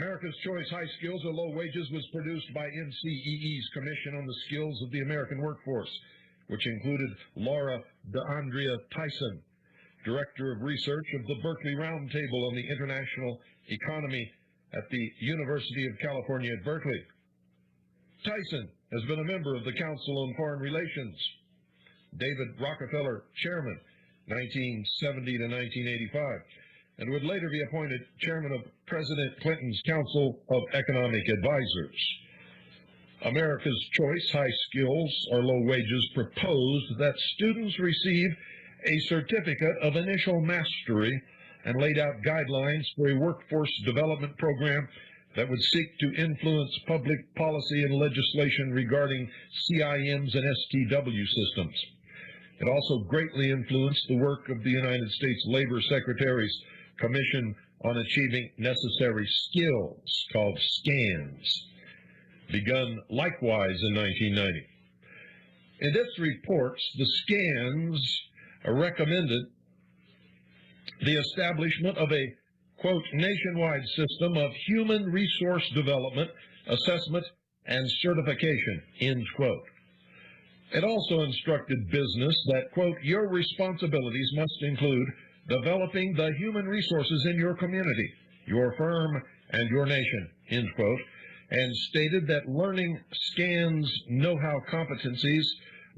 America's Choice High Skills or Low Wages was produced by NCEE's Commission on the Skills of the American Workforce, which included Laura DeAndrea Tyson, Director of Research of the Berkeley Roundtable on the International Economy at the University of California at Berkeley. Tyson has been a member of the Council on Foreign Relations. David Rockefeller, Chairman, 1970 to 1985, and would later be appointed Chairman of President Clinton's Council of Economic Advisors. America's Choice High Skills or Low Wages proposed that students receive a certificate of initial mastery and laid out guidelines for a workforce development program that would seek to influence public policy and legislation regarding CIMs and STW systems. It also greatly influenced the work of the United States Labor Secretary's Commission on Achieving Necessary Skills, called SCANS, begun likewise in 1990. In its reports, the SCANS recommended the establishment of a, quote, nationwide system of human resource development, assessment, and certification, end quote. It also instructed business that, quote, your responsibilities must include developing the human resources in your community, your firm, and your nation, end quote, and stated that learning SCANS know-how competencies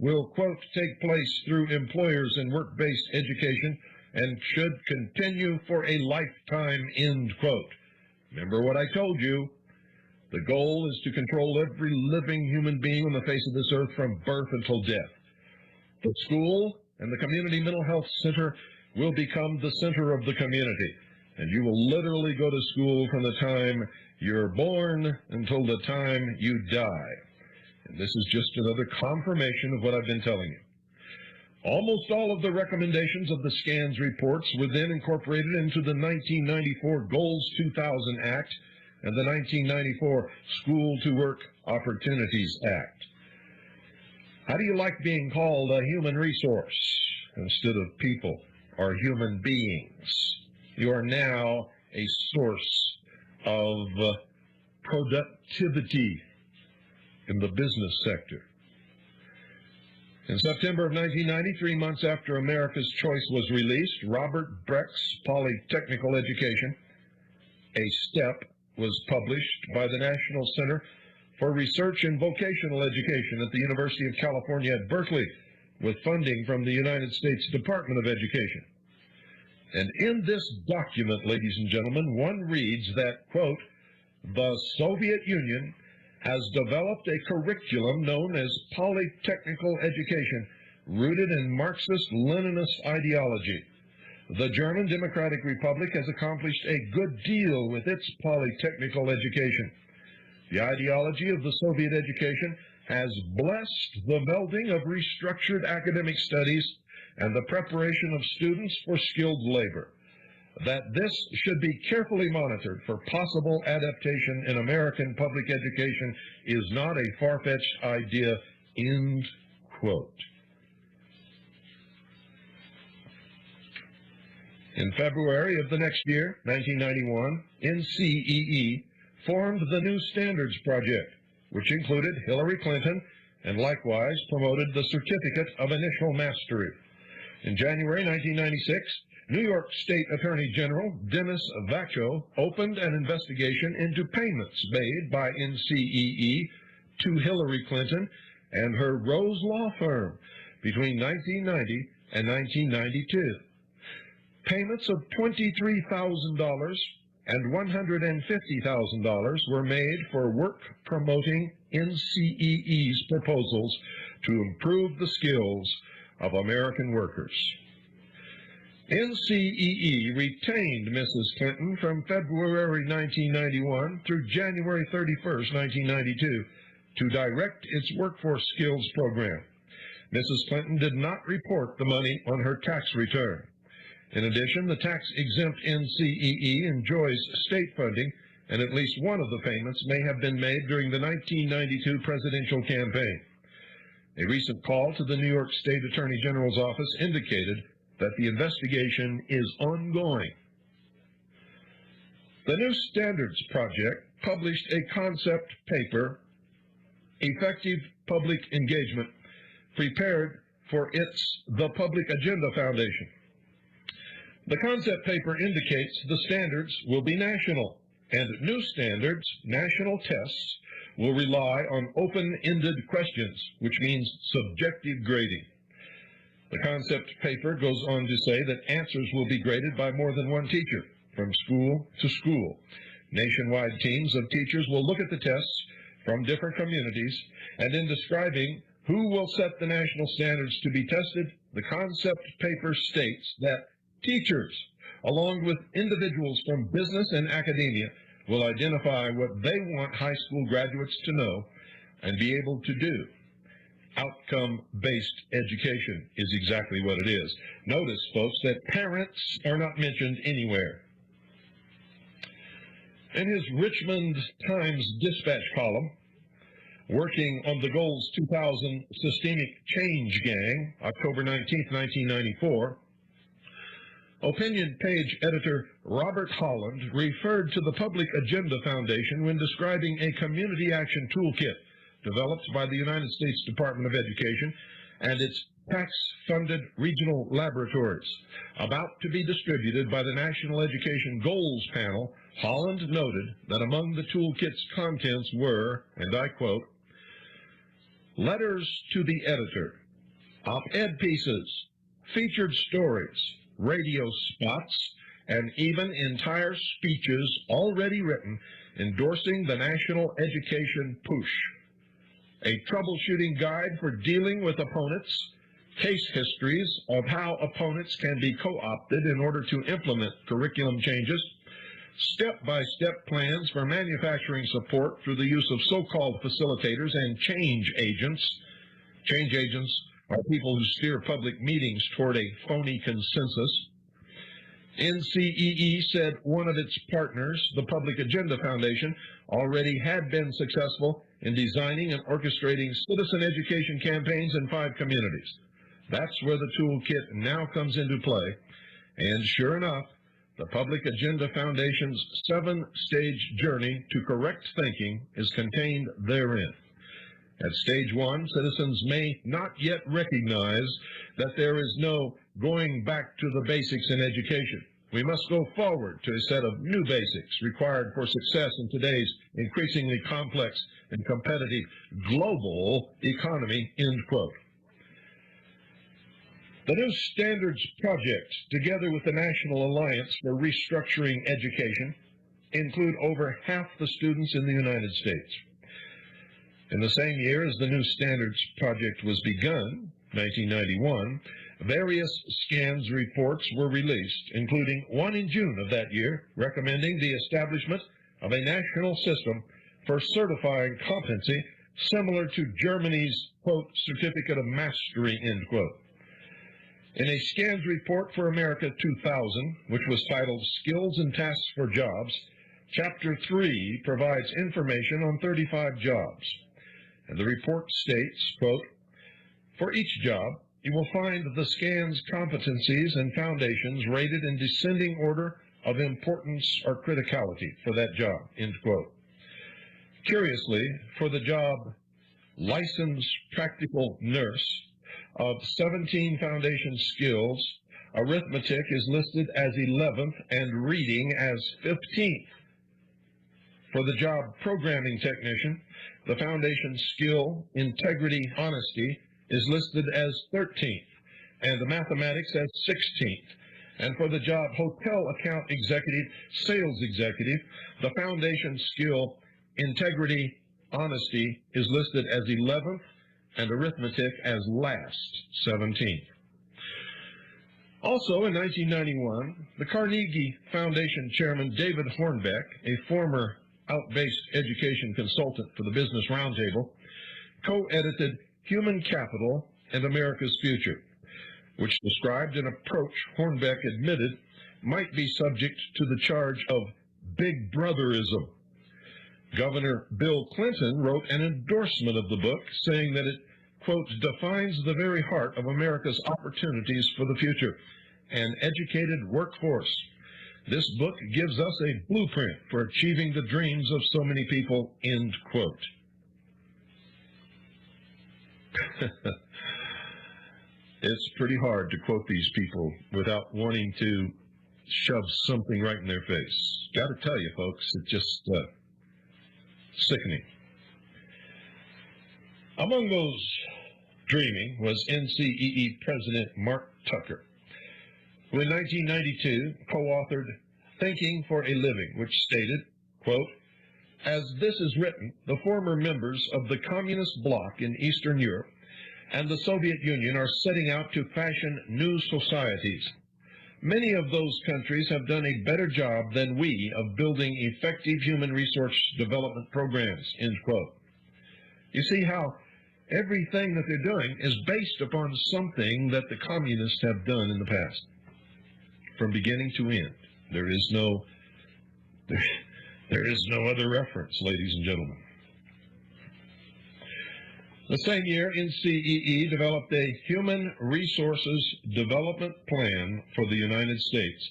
will, quote, take place through employers and work-based education and should continue for a lifetime, end quote. Remember what I told you. The goal is to control every living human being on the face of this earth from birth until death. The school and the community mental health center will become the center of the community, and you will literally go to school from the time you're born until the time you die. And this is just another confirmation of what I've been telling you. Almost all of the recommendations of the SCANS reports were then incorporated into the 1994 Goals 2000 Act and the 1994 School to Work Opportunities Act. How do you like being called a human resource instead of people or human beings? You are now a source of productivity in the business sector. In September of 1990, 3 months after America's Choice was released, Robert Brecht's Polytechnical Education, a STEP, was published by the National Center for Research in Vocational Education at the University of California at Berkeley, with funding from the United States Department of Education. And in this document, ladies and gentlemen, one reads that, quote, the Soviet Union has developed a curriculum known as polytechnical education, rooted in Marxist-Leninist ideology. The German Democratic Republic has accomplished a good deal with its polytechnical education. The ideology of the Soviet education has blessed the melding of restructured academic studies and the preparation of students for skilled labor. That this should be carefully monitored for possible adaptation in American public education is not a far-fetched idea, end quote. In February of the next year, 1991, NCEE formed the New Standards Project, which included Hillary Clinton and likewise promoted the Certificate of Initial Mastery. In January 1996, New York State Attorney General Dennis Vacho opened an investigation into payments made by NCEE to Hillary Clinton and her Rose Law Firm between 1990 and 1992. Payments of $23,000 and $150,000 were made for work promoting NCEE's proposals to improve the skills of American workers. NCEE retained Mrs. Clinton from February 1991 through January 31st, 1992, to direct its workforce skills program. Mrs. Clinton did not report the money on her tax return. In addition, the tax-exempt NCEE enjoys state funding, and at least one of the payments may have been made during the 1992 presidential campaign. A recent call to the New York State Attorney General's office indicated that the investigation is ongoing. The New Standards Project published a concept paper, Effective Public Engagement, prepared for the Public Agenda Foundation. The concept paper indicates the standards will be national, and new standards, national tests, will rely on open-ended questions, which means subjective grading. The concept paper goes on to say that answers will be graded by more than one teacher, from school to school. Nationwide teams of teachers will look at the tests from different communities, and in describing who will set the national standards to be tested, the concept paper states that teachers, along with individuals from business and academia, will identify what they want high school graduates to know and be able to do. Outcome-based education is exactly what it is. Notice, folks, that parents are not mentioned anywhere. In his Richmond Times-Dispatch column, working on the Goals 2000 Systemic Change Gang, October 19, 1994, opinion page editor Robert Holland referred to the Public Agenda Foundation when describing a community action toolkit developed by the United States Department of Education and its tax-funded regional laboratories, about to be distributed by the National Education Goals Panel. Holland noted that among the toolkit's contents were, and I quote, letters to the editor, op-ed pieces, featured stories, radio spots, and even entire speeches already written endorsing the national education push, a troubleshooting guide for dealing with opponents, case histories of how opponents can be co-opted in order to implement curriculum changes, step-by-step plans for manufacturing support through the use of so-called facilitators and change agents. Change agents are people who steer public meetings toward a phony consensus. NCEE said one of its partners, the Public Agenda Foundation, already had been successful in designing and orchestrating citizen education campaigns in 5 communities. That's where the toolkit now comes into play, and sure enough, the Public Agenda Foundation's 7-stage journey to correct thinking is contained therein. At stage 1, citizens may not yet recognize that there is no going back to the basics in education. We must go forward to a set of new basics required for success in today's increasingly complex and competitive global economy, end quote. The New Standards Project, together with the National Alliance for Restructuring Education, include over half the students in the United States. In the same year as the New Standards Project was begun, 1991, various scans reports were released, including one in June of that year, recommending the establishment of a national system for certifying competency similar to Germany's, quote, Certificate of Mastery, end quote. In a scans report for America 2000, which was titled Skills and Tasks for Jobs, Chapter 3 provides information on 35 jobs. And the report states, quote, for each job, you will find the scans competencies and foundations rated in descending order of importance or criticality for that job, end quote. Curiously, for the job licensed practical nurse, of 17 foundation skills, arithmetic is listed as 11th and reading as 15th. For the job programming technician, the foundation skill, integrity, honesty, is listed as 13th, and the mathematics as 16th. And for the job hotel account executive, sales executive, the foundation skill, integrity, honesty, is listed as 11th, and arithmetic as last, 17th. Also in 1991, the Carnegie Foundation chairman David Hornbeck, a former out-based education consultant for the Business Roundtable, co-edited Human Capital and America's Future, which described an approach Hornbeck admitted might be subject to the charge of big brotherism. Governor Bill Clinton wrote an endorsement of the book, saying that it, quote, defines the very heart of America's opportunities for the future, an educated workforce, This book gives us a blueprint for achieving the dreams of so many people, end quote. It's pretty hard to quote these people without wanting to shove something right in their face. Got to tell you, folks, it's just sickening. Among those dreaming was NCEE President Mark Tucker, who in 1992 co-authored Thinking for a Living, which stated, quote, "As this is written, the former members of the communist bloc in Eastern Europe and the Soviet Union are setting out to fashion new societies. Many of those countries have done a better job than we of building effective human resource development programs," end quote. You see how everything that they're doing is based upon something that the communists have done in the past, from beginning to end. There is no other reference, ladies and gentlemen. The same year, NCEE developed a Human Resources Development Plan for the United States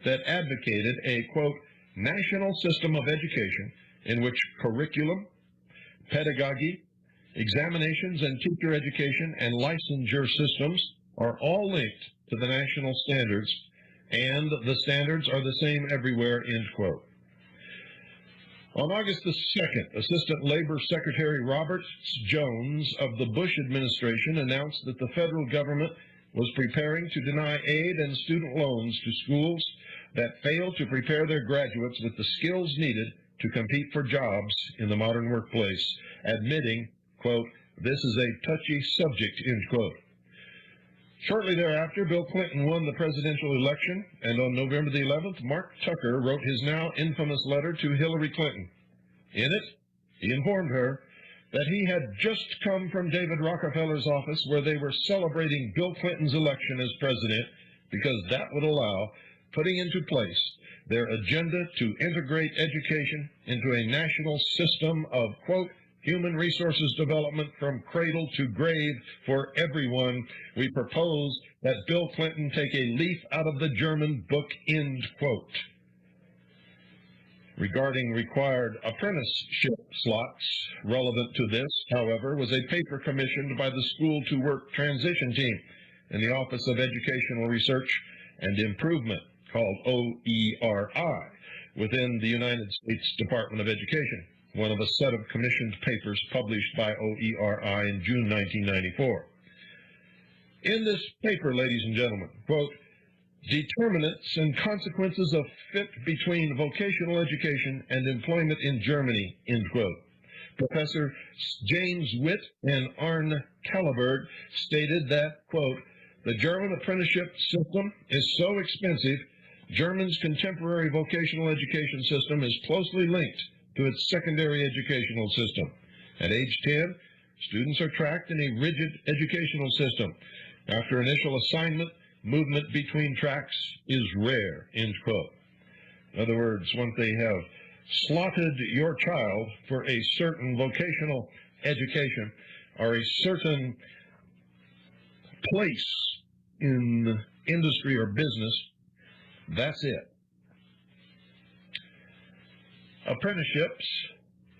that advocated a, quote, national system of education in which curriculum, pedagogy, examinations and teacher education and licensure systems are all linked to the national standards, and the standards are the same everywhere, end quote. On August the 2nd, Assistant Labor Secretary Robert Jones of the Bush administration announced that the federal government was preparing to deny aid and student loans to schools that fail to prepare their graduates with the skills needed to compete for jobs in the modern workplace, admitting, quote, "This is a touchy subject," end quote. Shortly thereafter, Bill Clinton won the presidential election, and on November the 11th, Mark Tucker wrote his now infamous letter to Hillary Clinton. In it, he informed her that he had just come from David Rockefeller's office, where they were celebrating Bill Clinton's election as president, because that would allow putting into place their agenda to integrate education into a national system of, quote, human resources development from cradle to grave for everyone. We propose that Bill Clinton take a leaf out of the German book, end quote. Regarding required apprenticeship slots relevant to this, however, was a paper commissioned by the School to Work Transition Team in the Office of Educational Research and Improvement, called OERI, within the United States Department of Education, one of a set of commissioned papers published by OERI in June 1994. In this paper, ladies and gentlemen, quote, "Determinants and consequences of fit between vocational education and employment in Germany," end quote. Professor James Witt and Arne Kalleberg stated that, quote, "The German apprenticeship system is so expensive, Germany's contemporary vocational education system is closely linked to its secondary educational system. At age 10, students are tracked in a rigid educational system. After initial assignment, movement between tracks is rare," end quote. In other words, once they have slotted your child for a certain vocational education or a certain place in industry or business, that's it. Apprenticeships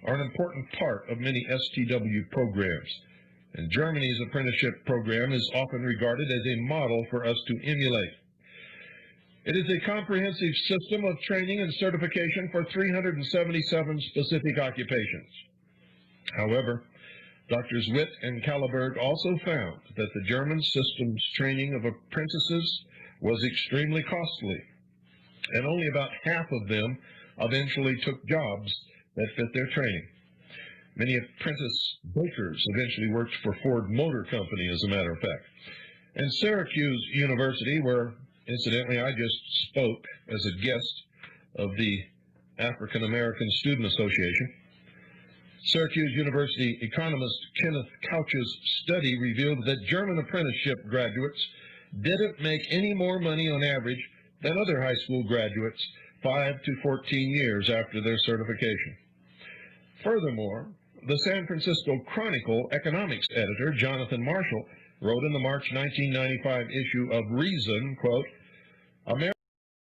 are an important part of many STW programs, and Germany's apprenticeship program is often regarded as a model for us to emulate. It is a comprehensive system of training and certification for 377 specific occupations. However, Drs. Witt and Kalleberg also found that the German system's training of apprentices was extremely costly, and only about half of them eventually took jobs that fit their training. Many apprentice bakers eventually worked for Ford Motor Company, as a matter of fact. And Syracuse University, where incidentally I just spoke as a guest of the African American Student Association, Syracuse University economist Kenneth Couch's study revealed that German apprenticeship graduates didn't make any more money on average than other high school graduates 5 to 14 years after their certification. Furthermore, the San Francisco Chronicle economics editor, Jonathan Marshall, wrote in the March 1995 issue of Reason, quote, "America